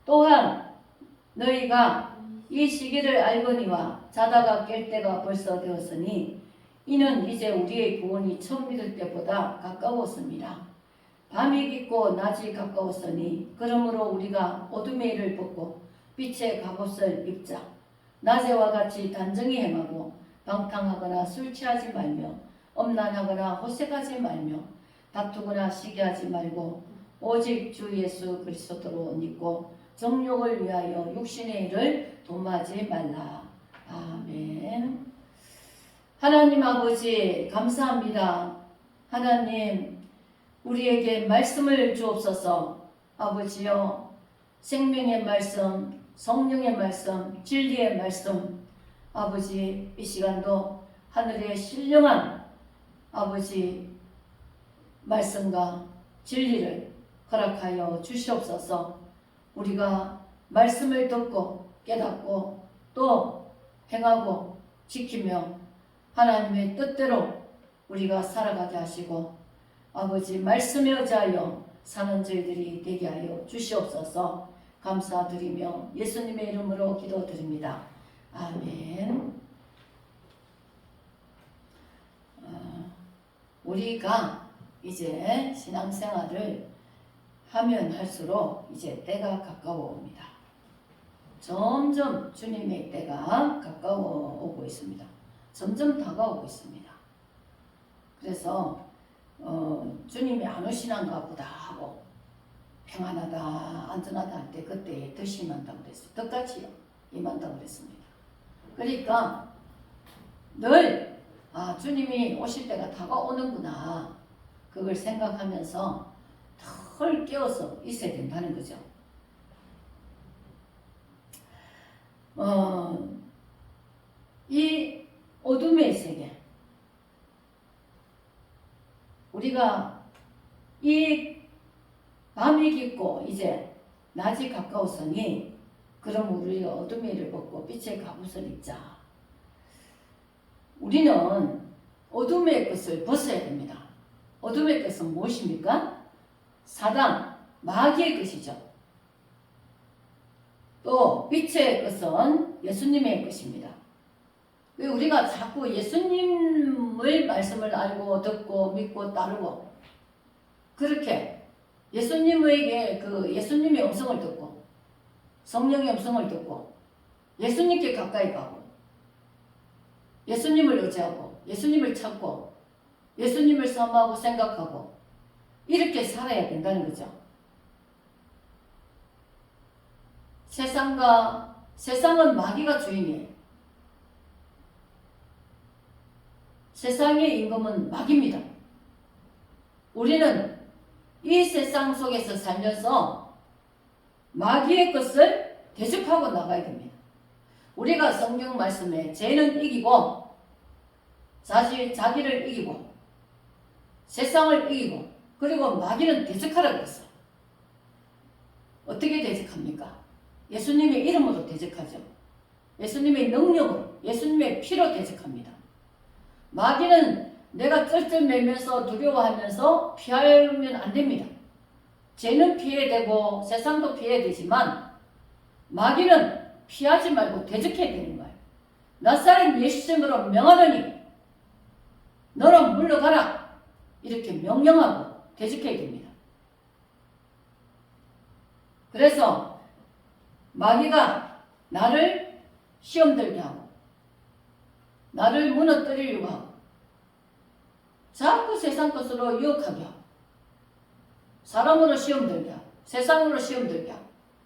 또한 너희가 이 시기를 알거니와 자다가 깰 때가 벌써 되었으니 이는 이제 우리의 구원이 처음 믿을 때보다 가까웠습니다. 밤이 깊고 낮이 가까웠으니 그러므로 우리가 어둠의 일을 벗고 빛의 갑옷을 입자. 낮에와 같이 단정히 행하고 방탕하거나 술 취하지 말며 엄란하거나 호색하지 말며 다투거나 시기하지 말고 오직 주 예수 그리스도로 믿고 정욕을 위하여 육신의 일을 도마지 말라. 아멘. 하나님 아버지 감사합니다. 하나님 우리에게 말씀을 주옵소서. 아버지여 생명의 말씀, 성령의 말씀, 진리의 말씀, 아버지 이 시간도 하늘의 신령한 아버지 말씀과 진리를 허락하여 주시옵소서. 우리가 말씀을 듣고 깨닫고 또 행하고 지키며 하나님의 뜻대로 우리가 살아가게 하시고 아버지 말씀에 의지하여 사는 저희들이 되게 하여 주시옵소서. 감사드리며 예수님의 이름으로 기도드립니다. 아멘. 우리가 이제 신앙생활을 하면 할수록 이제 때가 가까워 옵니다. 점점 주님의 때가 가까워 오고 있습니다. 점점 다가오고 있습니다. 그래서 주님이 안 오시는가 보다 하고 평안하다 안전하다 할 때 그때 더 심한다고 그랬어요. 똑같이요 임한다고 그랬습니다. 그러니까 늘 주님이 오실 때가 다가오는구나 그걸 생각하면서 덜 깨어서 있어야 된다는 거죠. 이 어둠의 세계 우리가 이 밤이 깊고 이제 낮이 가까웠으니 그럼 우리가 어둠의 일을 벗고 빛의 갑옷을 입자. 우리는 어둠의 것을 벗어야 됩니다. 어둠의 것은 무엇입니까? 사단, 마귀의 것이죠. 또 빛의 것은 예수님의 것입니다. 왜 우리가 자꾸 예수님의 말씀을 알고 듣고 믿고 따르고 그렇게 예수님에게 예수님의 음성을 듣고 성령의 음성을 듣고 예수님께 가까이 가고 예수님을 의지하고 예수님을 찾고 예수님을 사모하고 생각하고 이렇게 살아야 된다는 거죠. 세상은 마귀가 주인이에요. 세상의 임금은 마귀입니다. 우리는 이 세상 속에서 살면서 마귀의 것을 대적하고 나가야 됩니다. 우리가 성경 말씀에 죄는 이기고 자기를 이기고 세상을 이기고 그리고 마귀는 대적하라고 했어요. 어떻게 대적합니까? 예수님의 이름으로 대적하죠. 예수님의 능력으로 예수님의 피로 대적합니다. 마귀는 내가 쩔쩔매면서 두려워하면서 피하면 안 됩니다. 죄는 피해야 되고 세상도 피해야 되지만 마귀는 피하지 말고 대적해야 되는 거예요. 나사렛 예수님으로 명하노니 너는 물러가라 이렇게 명령하고 대적해야 됩니다. 그래서 마귀가 나를 시험 들게 하고 나를 무너뜨리려고 하고 자꾸 세상 것으로 유혹하게 하고 사람으로 시험 들게 하고 세상으로 시험 들게 하고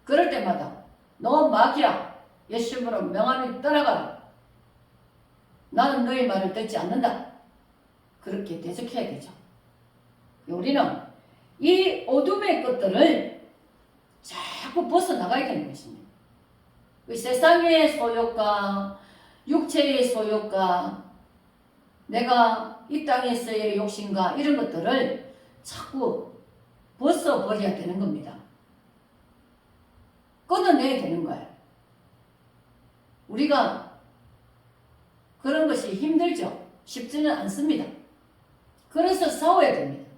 그럴 때마다 너 마귀야 예수님으로 명하니 떠나가라 나는 너의 말을 듣지 않는다 그렇게 대적해야 되죠. 우리는 이 어둠의 것들을 자꾸 벗어나가야 되는 것입니다. 세상의 소욕과 육체의 소욕과 내가 이 땅에서의 욕심과 이런 것들을 자꾸 벗어버려야 되는 겁니다. 끊어내야 되는 거예요. 우리가 그런 것이 힘들죠. 쉽지는 않습니다. 그래서 싸워야 됩니다.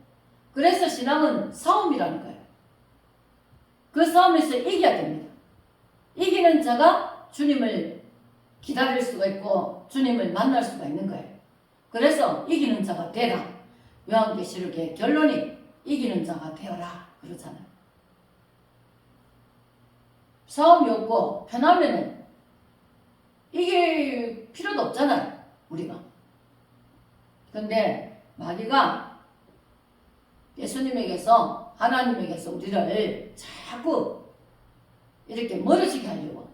그래서 신앙은 싸움이라는 거예요. 그 싸움에서 이겨야 됩니다. 이기는 자가 주님을 기다릴 수가 있고 주님을 만날 수가 있는 거예요. 그래서 이기는 자가 되라. 요한계시록의 결론이 이기는 자가 되어라 그러잖아요. 싸움이 없고 편하면은 이길 필요도 없잖아요. 우리가. 근데 마귀가 예수님에게서 하나님에게서 우리를 자꾸 이렇게 멀어지게 하려고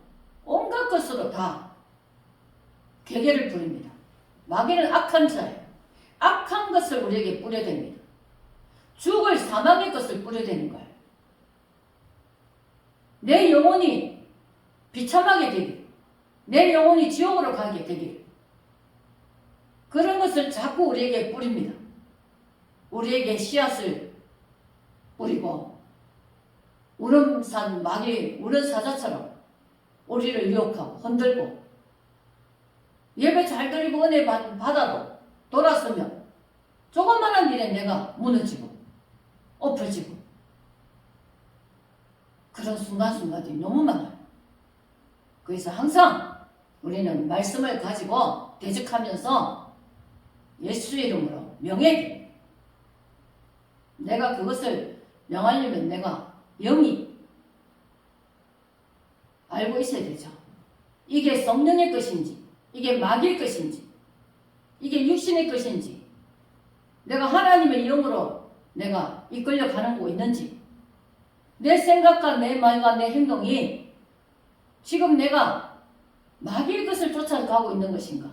온갖 것으로 다 괴계를 부립니다. 마귀는 악한 자예요. 악한 것을 우리에게 뿌려댑니다. 죽을 사망의 것을 뿌려대는 거예요. 내 영혼이 비참하게 되길, 내 영혼이 지옥으로 가게 되길, 그런 것을 자꾸 우리에게 뿌립니다. 우리에게 씨앗을 뿌리고 우름산 마귀 우는 사자처럼 우리를 유혹하고 흔들고 예배 잘 드리고 은혜 받아도 돌아서면 조그만한 일에 내가 무너지고 엎어지고 그런 순간순간이 너무 많아요. 그래서 항상 우리는 말씀을 가지고 대적하면서 예수의 이름으로 명예기, 내가 그것을 명하려면 내가 영이 알고 있어야 되죠. 이게 성령의 것인지, 이게 마귀의 것인지, 이게 육신의 것인지, 내가 하나님의 영으로 내가 이끌려 가는 거 있는지, 내 생각과 내 말과 내 행동이 지금 내가 마귀의 것을 쫓아가고 있는 것인가,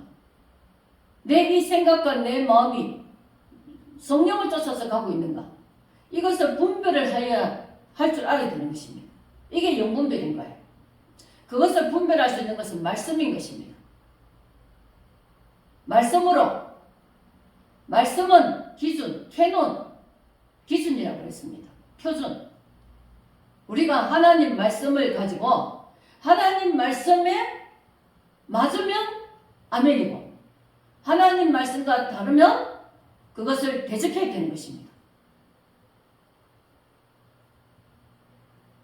내 이 생각과 내 마음이 성령을 쫓아서 가고 있는가, 이것을 분별을 해야 할 줄 알아야 되는 것입니다. 이게 영분별인 거예요. 그것을 분별할 수 있는 것은 말씀인 것입니다. 말씀으로, 말씀은 기준, 캐논, 기준이라고 그랬습니다. 표준. 우리가 하나님 말씀을 가지고 하나님 말씀에 맞으면 아멘이고, 하나님 말씀과 다르면 그것을 대적해야 되는 것입니다.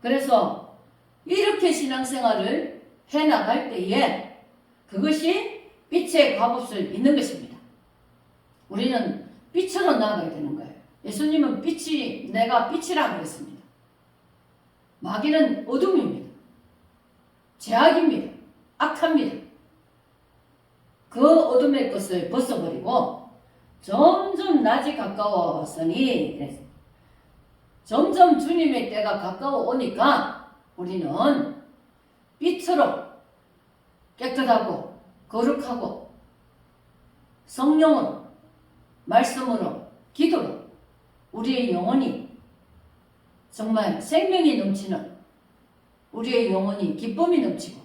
그래서 이렇게 신앙생활을 해나갈 때에 그것이 빛의 값없을 있는 것입니다. 우리는 빛으로 나아가야 되는 거예요. 예수님은 빛이, 내가 빛이라고 그랬습니다. 마귀는 어둠입니다. 죄악입니다. 악합니다. 그 어둠의 것을 벗어버리고 점점 낮이 가까워왔으니, 점점 주님의 때가 가까워 오니까 우리는 빛으로 깨끗하고 거룩하고 성령으로, 말씀으로, 기도로 우리의 영혼이 정말 생명이 넘치는, 우리의 영혼이 기쁨이 넘치고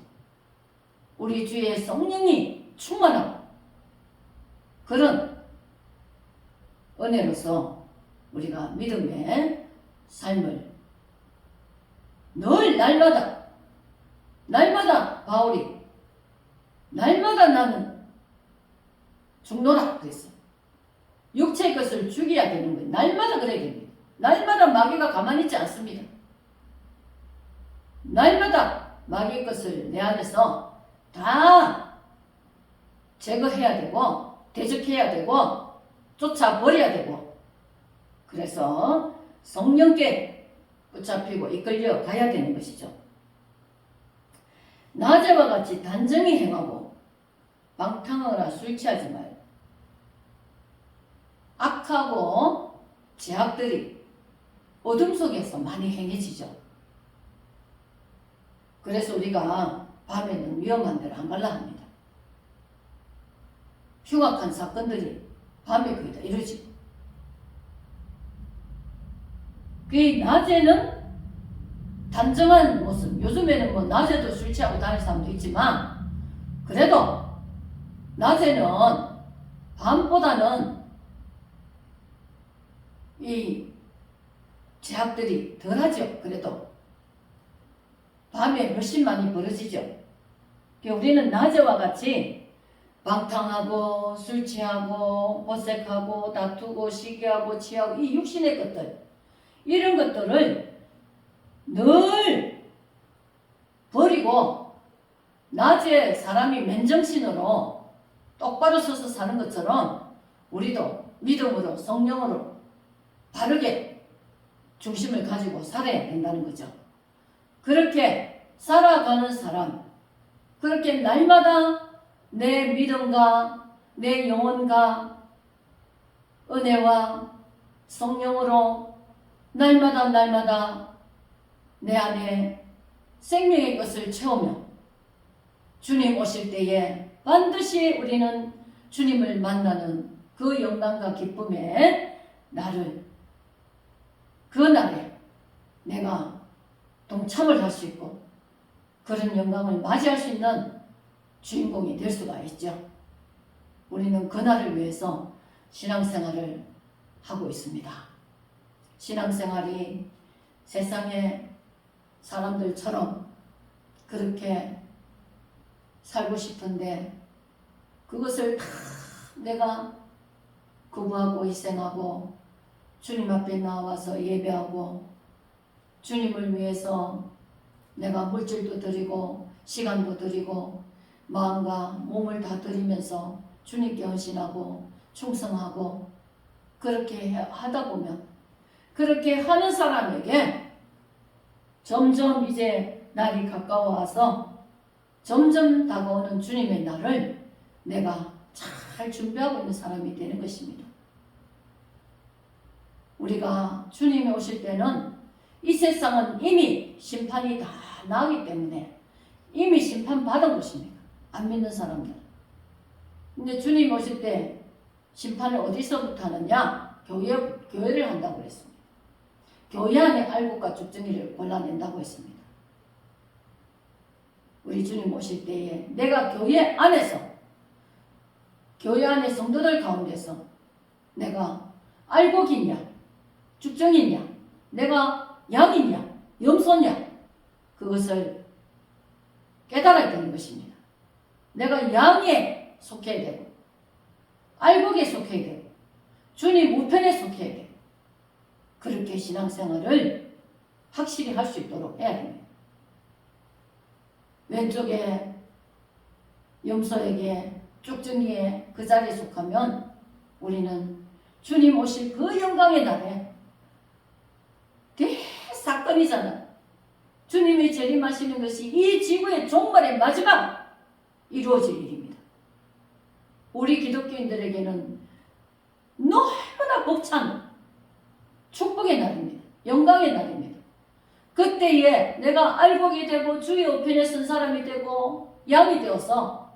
우리 주의 성령이 충만하고 그런 은혜로서 우리가 믿음의 삶을 늘 날마다 바울이 날마다 나는 죽노라 그랬어요. 육체의 것을 죽여야 되는 거예요. 날마다 그래야 됩니다. 날마다 마귀가 가만히 있지 않습니다. 날마다 마귀의 것을 내 안에서 다 제거해야 되고 대적해야 되고 쫓아버려야 되고, 그래서 성령께 붙잡히고 이끌려 가야 되는 것이죠. 낮에와 같이 단정히 행하고 방탕하거나 술 취하지 말고. 악하고 죄악들이 어둠 속에서 많이 행해지죠. 그래서 우리가 밤에는 위험한 데를 안 가려 합니다. 흉악한 사건들이 밤에 거의 다 이루어지고, 그 낮에는 단정한 모습, 요즘에는 뭐 낮에도 술 취하고 다니는 사람도 있지만 그래도 낮에는 밤보다는 이 죄악들이 덜하죠. 그래도 밤에 훨씬 많이 벌어지죠. 우리는 낮에와 같이 방탕하고 술 취하고 호색하고 다투고 시기하고 취하고 이 육신의 것들, 이런 것들을 늘 버리고 그리고 낮에 사람이 맨정신으로 똑바로 서서 사는 것처럼 우리도 믿음으로 성령으로 바르게 중심을 가지고 살아야 된다는 거죠. 그렇게 살아가는 사람, 그렇게 날마다 내 믿음과 내 영혼과 은혜와 성령으로 날마다 내 안에 생명의 것을 채우며 주님 오실 때에 반드시 우리는 주님을 만나는 그 영광과 기쁨에 그날에 내가 동참을 할 수 있고 그런 영광을 맞이할 수 있는 주인공이 될 수가 있죠. 우리는 그날을 위해서 신앙생활을 하고 있습니다. 신앙생활이 세상의 사람들처럼 그렇게 살고 싶은데 그것을 다 내가 거부하고 희생하고 주님 앞에 나와서 예배하고 주님을 위해서 내가 물질도 드리고 시간도 드리고 마음과 몸을 다 드리면서 주님께 헌신하고 충성하고 그렇게 하다 보면 그렇게 하는 사람에게 점점 이제 날이 가까워와서 점점 다가오는 주님의 날을 내가 잘 준비하고 있는 사람이 되는 것입니다. 우리가 주님이 오실 때는 이 세상은 이미 심판이 다 나기 때문에 이미 심판받은 것입니다. 안 믿는 사람들. 근데 주님 오실 때 심판을 어디서부터 하느냐? 교회를 한다고 했습니다. 교회 안에 알곡과 죽정이를 골라낸다고 했습니다. 우리 주님 오실 때에 내가 교회 안에서 교회 안의 성도들 가운데서 내가 알곡이냐 죽정이냐 내가 양이냐 염소냐 그것을 깨달아야 되는 것입니다. 내가 양에 속해야 되고 알곡에 속해야 되고 주님 우편에 속해야 되고 그렇게 신앙생활을 확실히 할 수 있도록 해야 됩니다. 왼쪽에 염소에게 쭉정이에 그 자리에 속하면 우리는 주님 오실 그 영광의 날에 대사건이잖아. 주님이 재림하시는 것이 이 지구의 종말의 마지막 이루어질 일입니다. 우리 기독교인들에게는 너무나 벅찬 축복의 날입니다. 영광의 날입니다. 그때에 내가 알곡이 되고 주의 우편에 선 사람이 되고 양이 되어서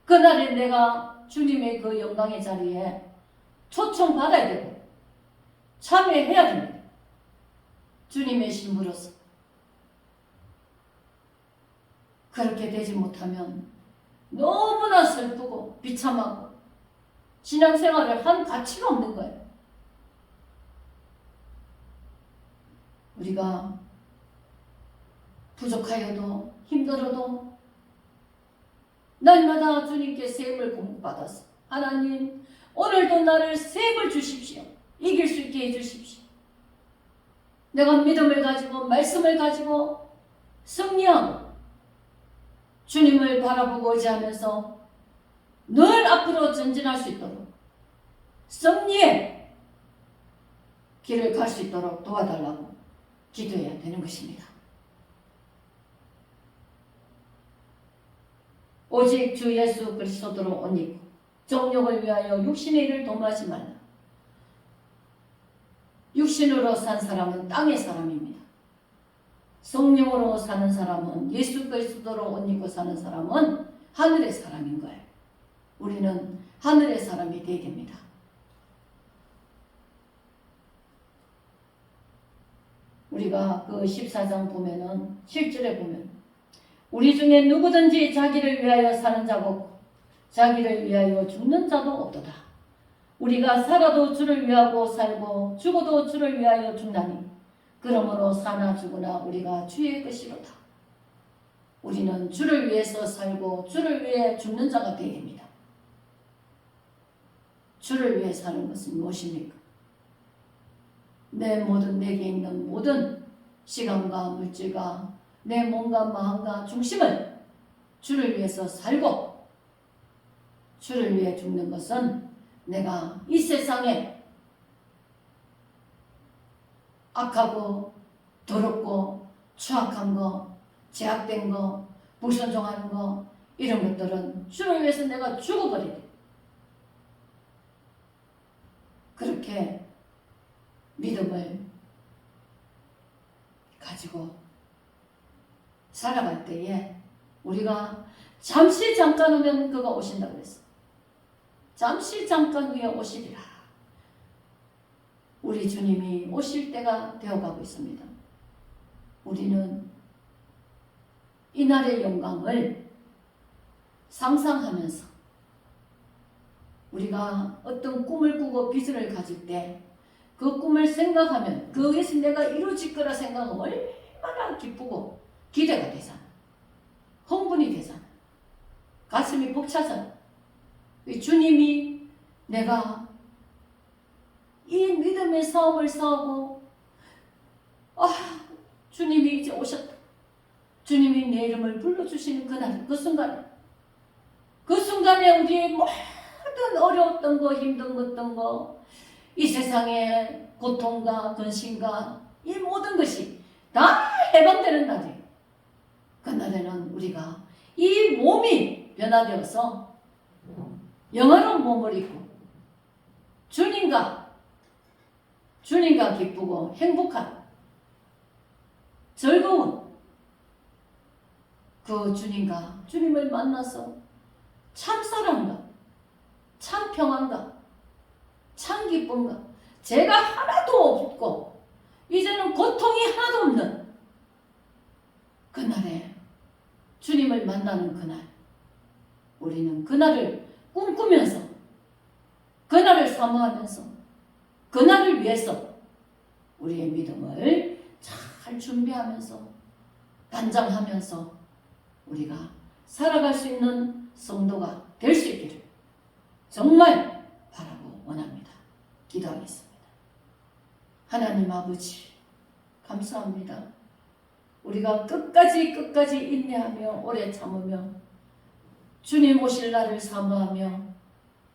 그날에 내가 주님의 그 영광의 자리에 초청받아야 되고 참여해야 됩니다. 주님의 신부로서. 그렇게 되지 못하면 너무나 슬프고 비참하고 신앙생활을 한 가치가 없는 거예요. 우리가 부족하여도 힘들어도 날마다 주님께 세움을 공급받아서 하나님 오늘도 나를 세움을 주십시오. 이길 수 있게 해주십시오. 내가 믿음을 가지고 말씀을 가지고 승리하고 주님을 바라보고 의지하면서 늘 앞으로 전진할 수 있도록 승리의 길을 갈 수 있도록 도와달라고 기도해야 되는 것입니다. 오직 주 예수 그리스도로 옷 입고 정욕을 위하여 육신의 일을 도모하지 말라. 육신으로 산 사람은 땅의 사람입니다. 성령으로 사는 사람은 예수 그리스도로 옷 입고 사는 사람은 하늘의 사람인 거예요. 우리는 하늘의 사람이 되어야 됩니다. 우리가 그 14장 보면은 7절에 보면 우리 중에 누구든지 자기를 위하여 사는 자가 없고 자기를 위하여 죽는 자도 없도다. 우리가 살아도 주를 위하고 살고 죽어도 주를 위하여 죽나니 그러므로 사나 죽으나 우리가 주의 것이로다. 우리는 주를 위해서 살고 주를 위해 죽는 자가 되어야 됩니다. 주를 위해 사는 것은 무엇입니까? 내게 있는 모든 시간과 물질과 내 몸과 마음과 중심을 주를 위해서 살고 주를 위해 죽는 것은 내가 이 세상에 악하고 더럽고 추악한 거, 제약된 거, 불순종하는 거 이런 것들은 주를 위해서 내가 죽어버리게. 그렇게 믿음을 가지고 살아갈 때에 우리가 잠시 잠깐 오면 그가 오신다고 그랬어. 잠시 잠깐 후에 오시리라. 우리 주님이 오실 때가 되어가고 있습니다. 우리는 이날의 영광을 상상하면서 우리가 어떤 꿈을 꾸고 비전을 가질 때 그 꿈을 생각하면 그것이 내가 이루어질 거라 생각하면 얼마나 기쁘고 기대가 되잖아. 흥분이 되잖아. 가슴이 벅차잖아. 주님이 내가 이 믿음의 싸움을 싸우고 주님이 이제 오셨다. 주님이 내 이름을 불러주시는 그날, 그 순간에 우리의 모든 어려웠던 거, 힘든 것던 거, 이 세상의 고통과 근심과 이 모든 것이 다 해방되는 날이에요. 그날에는 우리가 이 몸이 변화되어서 영화로운 몸을 입고 주님과 기쁘고 행복한 즐거운 그 주님을 만나서 참 사랑과 참 평안과 참 기쁨과 죄가 하나도 없고 이제는 고통이 하나도 없는 그날에 주님을 만나는 그날, 우리는 그날을 꿈꾸면서 그날을 사모하면서 그날을 위해서 우리의 믿음을 잘 준비하면서 단장하면서 우리가 살아갈 수 있는 성도가 될 수 있기를 정말 바라고 원합니다. 기도하겠습니다. 하나님 아버지 감사합니다. 우리가 끝까지 인내하며 오래 참으며 주님 오실 날을 사모하며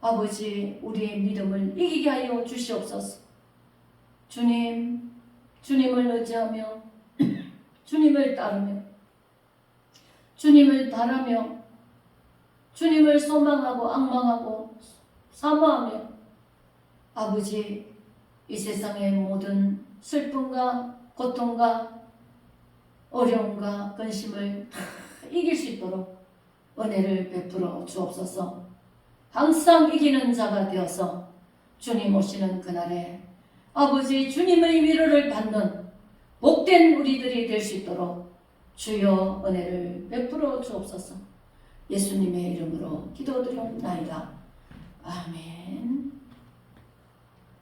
아버지 우리의 믿음을 이기게 하여 주시옵소서. 주님을 의지하며 주님을 따르며 주님을 바라며 주님을 소망하고 앙망하고 사모하며 아버지 이 세상의 모든 슬픔과 고통과 어려움과 근심을 다 이길 수 있도록 은혜를 베풀어 주옵소서. 항상 이기는 자가 되어서 주님 오시는 그날에 아버지 주님의 위로를 받는 복된 우리들이 될 수 있도록 주여 은혜를 베풀어 주옵소서. 예수님의 이름으로 기도드리옵나이다. 아멘.